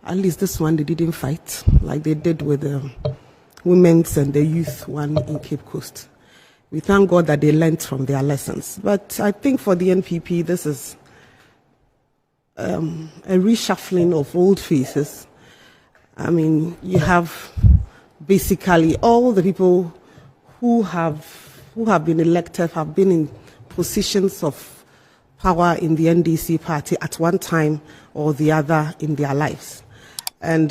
At least this one, they didn't fight like they did with the women's and the youth one in Cape Coast. We thank God that they learned from their lessons. But I think for the NPP, this is a reshuffling of old faces. I mean, you have basically all the people who have been elected, have been in positions of power in the NDC party at one time or the other in their lives. And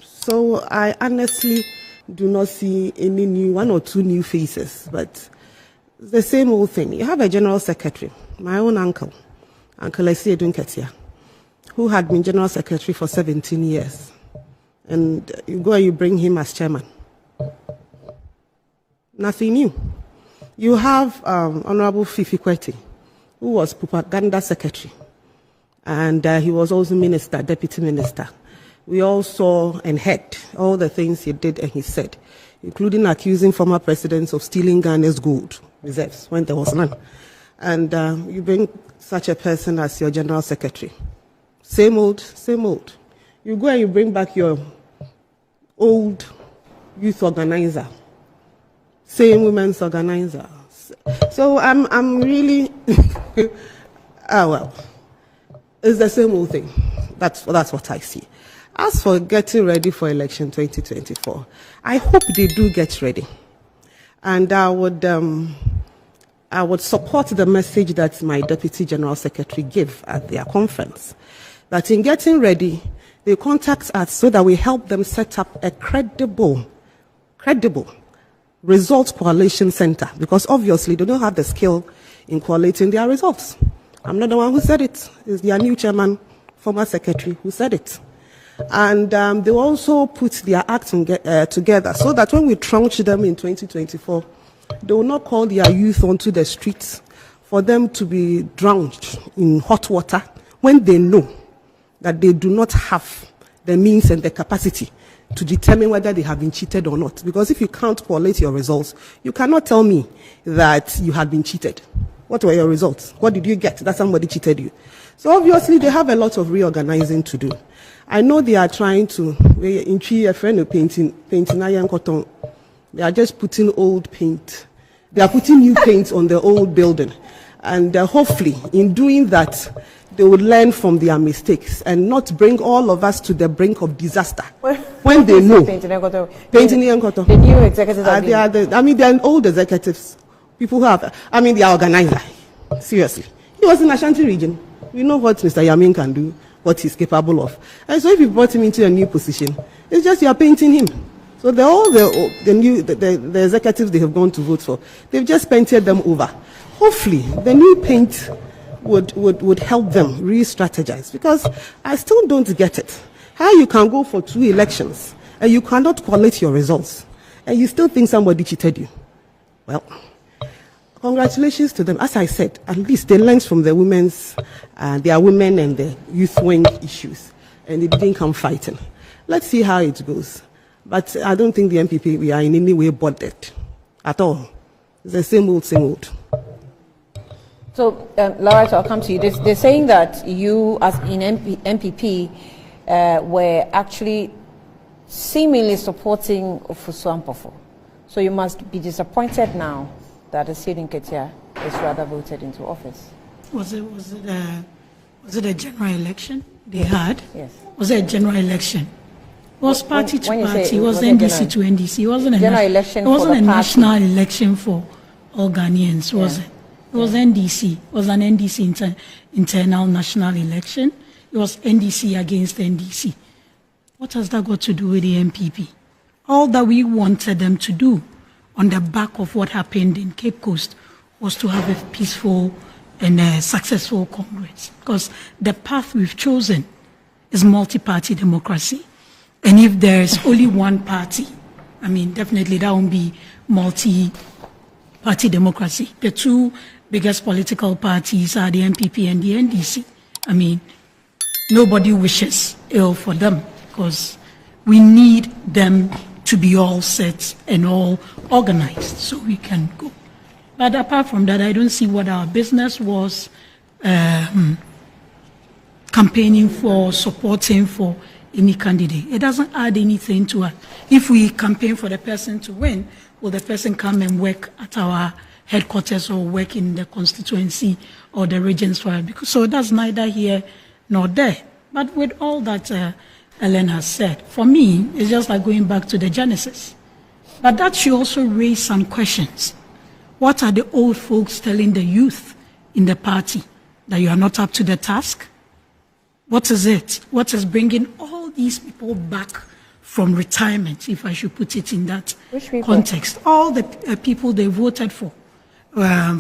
so I honestly do not see any new, one or two new faces, but it's the same old thing. You have a general secretary, my own uncle, Uncle Esi Edunketia, who had been general secretary for 17 years. And you go and you bring him as chairman. Nothing new. You have Honorable Fifi Kweti, who was propaganda secretary. And he was also minister, deputy minister. We all saw and heard all the things he did and he said, including accusing former presidents of stealing Ghana's gold reserves when there was none. And you bring such a person as your general secretary. Same old, same old. You go and you bring back your old youth organizer, same women's organizer. So I'm really, well, it's the same old thing. That's what I see. As for getting ready for election 2024, I hope they do get ready. And I would support the message that my Deputy General Secretary gave at their conference, that in getting ready, they contact us so that we help them set up a credible results coalition center, because obviously they don't have the skill in collating their results. I'm not the one who said it. It's their new chairman, former secretary, who said it. And they also put their act together so that when we tranche them in 2024, they will not call their youth onto the streets for them to be drowned in hot water when they know that they do not have the means and the capacity to determine whether they have been cheated or not. Because if you can't collate your results, you cannot tell me that you had been cheated. What were your results? What did you get that somebody cheated you? So obviously they have a lot of reorganizing to do. I know they are trying to, in a friend of painting iron cotton. They are just putting old paint. They are putting new paint on the old building. And hopefully, in doing that, they will learn from their mistakes and not bring all of us to the brink of disaster. When they know. Painting iron cotton. The new executives they are old executives. People who have, they are organized. Seriously. He was in Ashanti region. We know what Mr. Yamin can do, what he's capable of. And so if you brought him into a new position, it's just you are painting him. So all the executives they have gone to vote for, they've just painted them over. Hopefully, the new paint would help them re-strategize, because I still don't get it. How you can go for 2 elections and you cannot collate your results and you still think somebody cheated you. Well, congratulations to them. As I said, at least they learned from the their women and the youth wing issues, and they didn't come fighting. Let's see how it goes. But I don't think the NPP, we are in any way bothered at all. It's the same old, same old. So, Laura, I'll come to you. They're saying that you, as in NPP, were actually seemingly supporting Ofusu Ampofo. So you must be disappointed now that the Esi Edunketia is rather voted into office. Was it a general election they had? Yes. Was it a general election? It was party to party. It was NDC to NDC. It wasn't a general election. It wasn't a national election for all Ghanaians, was it? It was NDC. It was an NDC internal national election. It was NDC against NDC. What has that got to do with the NPP? All that we wanted them to do on the back of what happened in Cape Coast was to have a peaceful and a successful Congress. Because the path we've chosen is multi-party democracy. And if there's only one party, definitely that won't be multi-party democracy. The two biggest political parties are the NPP and the NDC. Nobody wishes ill for them, because we need them to be all set and all organized so we can go. But apart from that, I don't see what our business was campaigning for, supporting for any candidate. It doesn't add anything to us. If we campaign for the person to win, will the person come and work at our headquarters or work in the constituency or the regions for us? So that's neither here nor there. But with all that Ellen has said, for me, it's just like going back to the genesis. But that should also raise some questions. What are the old folks telling the youth in the party? That you are not up to the task? What is it? What is bringing all these people back from retirement, if I should put it in that context? All the people they voted for,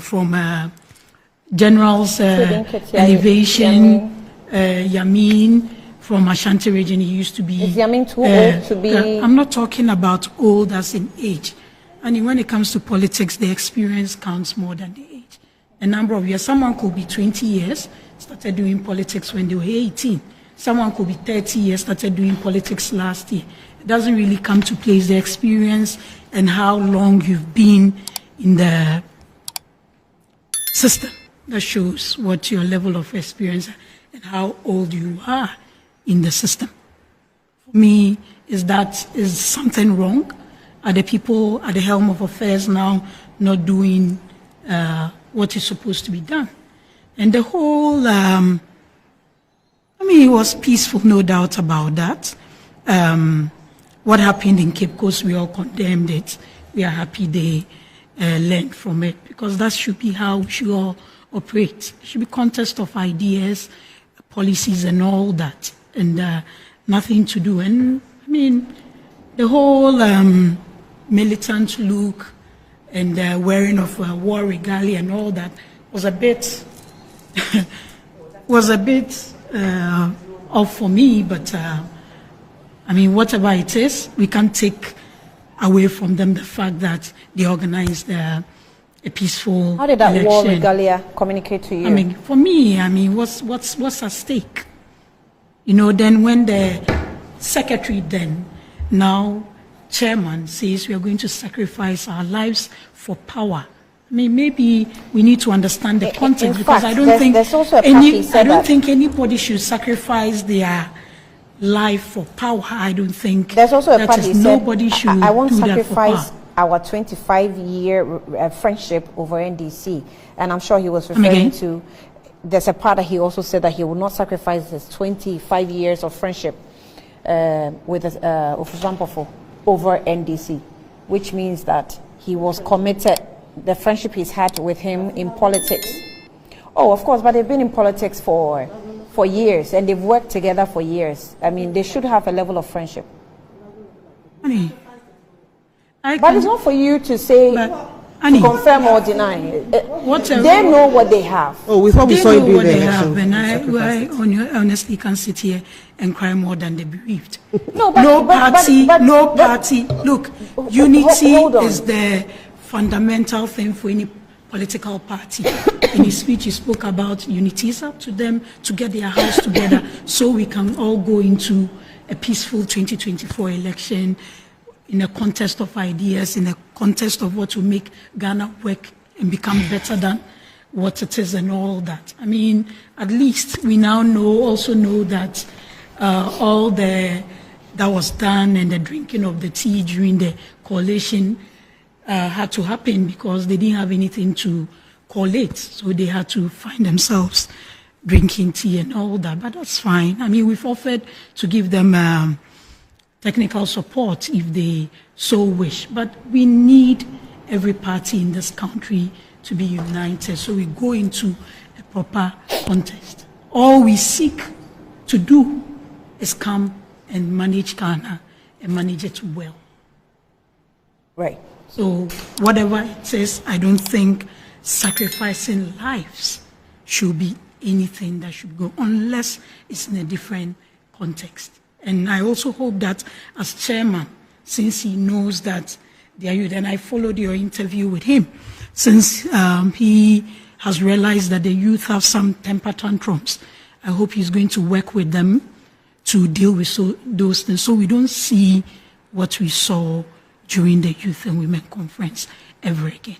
from General's Elevation, Yamin, from Ashanti region, he used to be... Is Yamin too old to be... I'm not talking about old as in age. And when it comes to politics, the experience counts more than the age. A number of years. Someone could be 20 years, started doing politics when they were 18. Someone could be 30 years, started doing politics last year. It doesn't really come to place the experience and how long you've been in the system. That shows what your level of experience and how old you are in the system. For me, is something wrong? Are the people at the helm of affairs now not doing what is supposed to be done? And the whole, it was peaceful, no doubt about that. What happened in Cape Coast, we all condemned it. We are happy they learned from it, because that should be how we should all operate. It should be contest of ideas, policies and all that, and nothing to do. And the whole militant look and wearing of war regalia and all that was a bit off for me, but whatever it is, we can't take away from them the fact that they organized a peaceful How did that election. war regalia communicate to you? For me, what's at stake? Then when the secretary now chairman says we are going to sacrifice our lives for power. Maybe we need to understand the context, because I don't think anybody should sacrifice their life for power. I don't think there's also a party nobody should I won't do sacrifice that for power. Our 25-year friendship over NDC, and I'm sure he was referring to. There's a part that he also said that he will not sacrifice his 25 years of friendship with Ofusampofo over NDC, which means that he was committed. The friendship he's had with him in politics. Oh, of course, but they've been in politics for years, and they've worked together for years. They should have a level of friendship. But it's not for you to say, to confirm or deny. They know what they have. Oh, we thought we saw you do they have, and I honestly can sit here and cry more than the bereaved. No party. Look, unity is the fundamental thing for any political party. In his speech, he spoke about unity. It's up to them to get their house together so we can all go into a peaceful 2024 election in a contest of ideas, in a contest of what will make Ghana work and become better than what it is and all that. At least we now also know that all that was done and the drinking of the tea during the coalition had to happen because they didn't have anything to collate, so they had to find themselves drinking tea and all that. But that's fine. We've offered to give them technical support if they so wish. But we need every party in this country to be united, so we go into a proper contest. All we seek to do is come and manage Ghana and manage it well. Right. So whatever it is, I don't think sacrificing lives should be anything that should go, unless it's in a different context. And I also hope that as chairman, since he knows that they are youth, and I followed your interview with him, since he has realized that the youth have some temper tantrums, I hope he's going to work with them to deal with those things, so we don't see what we saw during the Youth and Women Conference ever again.